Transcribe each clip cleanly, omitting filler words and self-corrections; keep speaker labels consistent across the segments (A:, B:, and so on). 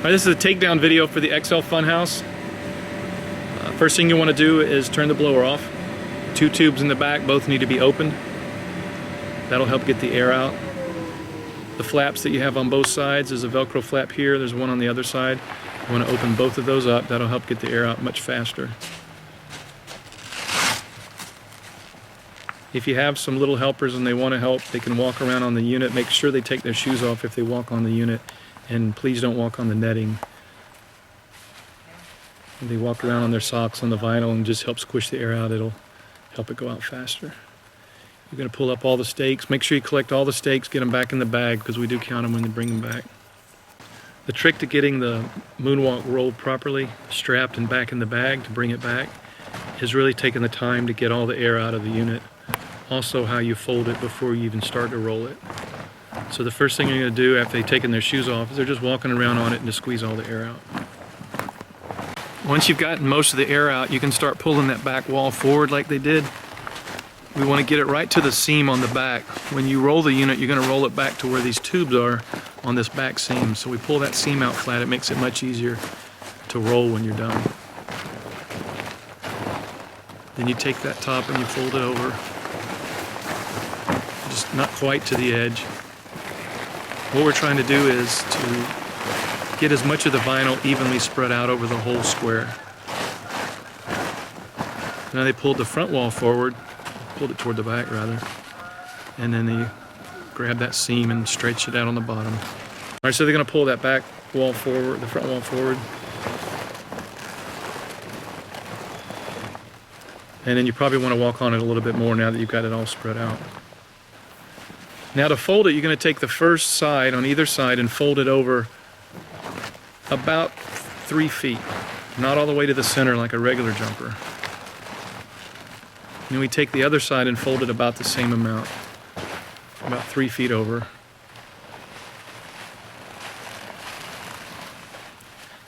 A: Alright, this is a takedown video for the XL Funhouse. First thing you want to do is turn the blower off. 2 tubes in the back, both need to be opened. That'll help get the air out. The flaps that you have on both sides, there's a Velcro flap here, there's one on the other side. You want to open both of those up, that'll help get the air out much faster. If you have some little helpers and they want to help, they can walk around on the unit. Make sure they take their shoes off if they walk on the unit, and please don't walk on the netting. If they walk around on their socks on the vinyl and just help squish the air out, it'll help it go out faster. You're going to pull up all the stakes. Make sure you collect all the stakes, get them back in the bag, because we do count them when you bring them back. The trick to getting the Moonwalk rolled properly, strapped and back in the bag to bring it back, is really taking the time to get all the air out of the unit. Also how you fold it before you even start to roll it. So the first thing you're going to do after they've taken their shoes off is they're just walking around on it and just squeeze all the air out. Once you've gotten most of the air out, you can start pulling that back wall forward like they did. We want to get it right to the seam on the back. When you roll the unit, you're going to roll it back to where these tubes are on this back seam. So we pull that seam out flat. It makes it much easier to roll when you're done. Then you take that top and you fold it over. Just not quite to the edge. What we're trying to do is to get as much of the vinyl evenly spread out over the whole square. Now they pulled the front wall forward, pulled it toward the back rather, and then they grab that seam and stretch it out on the bottom. Alright, so they're going to pull that back wall forward, the front wall forward. And then you probably want to walk on it a little bit more now that you've got it all spread out. Now to fold it, you're going to take the first side on either side and fold it over about 3 feet. Not all the way to the center like a regular jumper. And we take the other side and fold it about the same amount. About 3 feet over.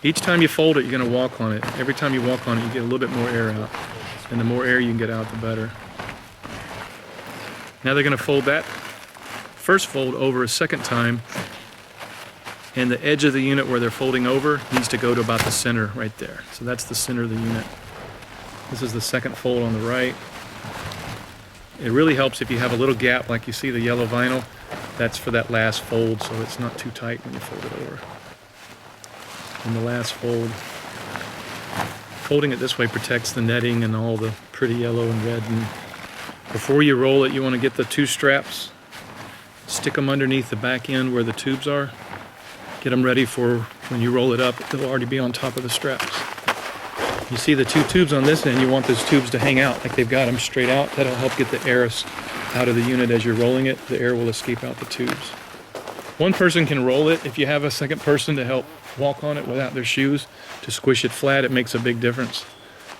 A: Each time you fold it, you're going to walk on it. Every time you walk on it, you get a little bit more air out. And the more air you can get out, the better. Now they're going to fold that first fold over a second time, and the edge of the unit where they're folding over needs to go to about the center right there. So that's the center of the unit. This is the second fold on the right. It really helps if you have a little gap like you see the yellow vinyl. That's for that last fold, so it's not too tight when you fold it over. And the last fold, folding it this way protects the netting and all the pretty yellow and red. And before you roll it, you want to get the 2 straps, stick them underneath the back end where the tubes are. Get them ready for when you roll it up, they'll already be on top of the straps. You see the 2 tubes on this end, you want those tubes to hang out like they've got them straight out. That'll help get the air out of the unit as you're rolling it. The air will escape out the tubes. One person can roll it. If you have a second person to help walk on it without their shoes, to squish it flat, it makes a big difference.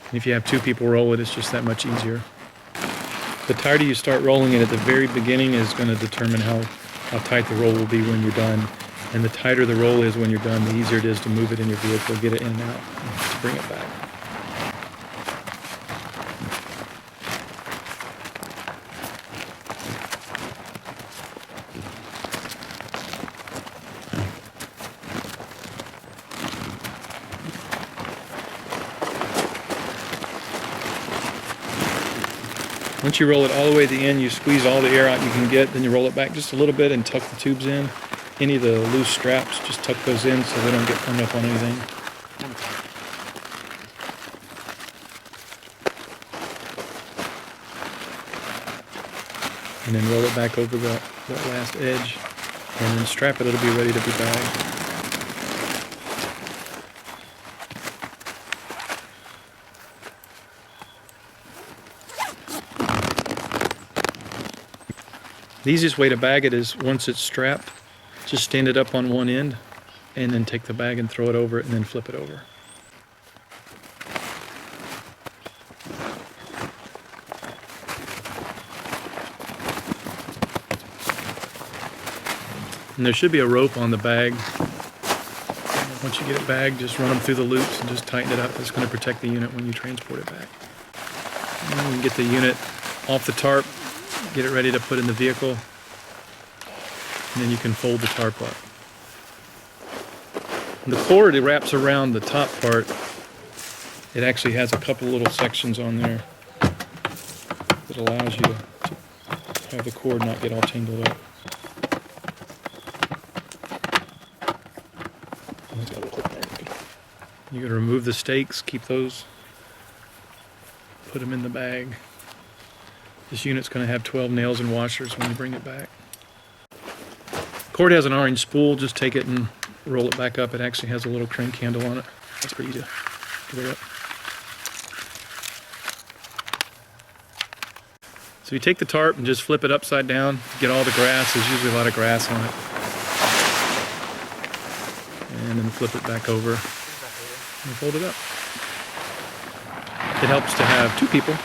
A: And if you have 2 people roll it, it's just that much easier. The tighter you start rolling it at the very beginning is going to determine how tight the roll will be when you're done. And the tighter the roll is when you're done, the easier it is to move it in your vehicle, get it in and out, to bring it back. Once you roll it all the way to the end, you squeeze all the air out you can get, then you roll it back just a little bit and tuck the tubes in. Any of the loose straps, just tuck those in so they don't get hung up on anything. And then roll it back over that last edge, and then strap it, it'll be ready to be bagged. The easiest way to bag it is once it's strapped, just stand it up on one end and then take the bag and throw it over it and then flip it over. And there should be a rope on the bag. Once you get it bagged, just run them through the loops and just tighten it up. It's going to protect the unit when you transport it back. And then you can get the unit off the tarp, get it ready to put in the vehicle, and then you can fold the tarp up. The cord, it wraps around the top part. It actually has a couple little sections on there that allows you to have the cord not get all tangled up. You gotta remove the stakes, keep those, put them in the bag. This unit's gonna have 12 nails and washers when you bring it back. Cord has an orange spool, just take it and roll it back up. It actually has a little crank handle on it. That's pretty easy to get it up. So you take the tarp and just flip it upside down, get all the grass. There's usually a lot of grass on it. And then flip it back over and fold it up. It helps to have two people.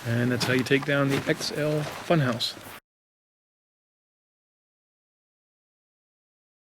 A: And that's how you take down the XL Funhouse.